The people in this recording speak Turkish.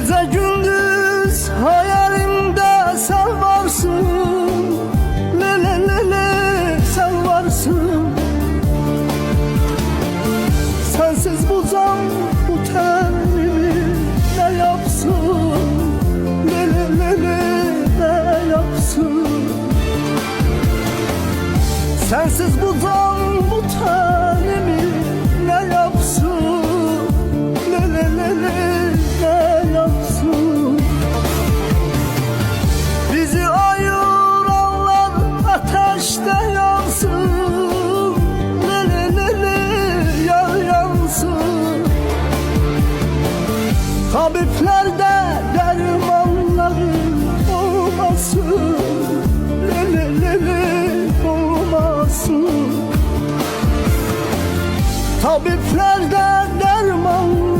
Gece gündüz hayalimde sen varsın. Le le le le sen varsın. Sensiz bu can bu tenimi ne yapsın? Le le le le ne yapsın? Sensiz bu can bu tenimi ne yapsın? Le le le le ne yapsın? Bizi ayıranlar ateşte yansın. Le le le le yansın. Tabiplerde dermanları olmasın. Le le le le olmasın. Tabiplerde dermanları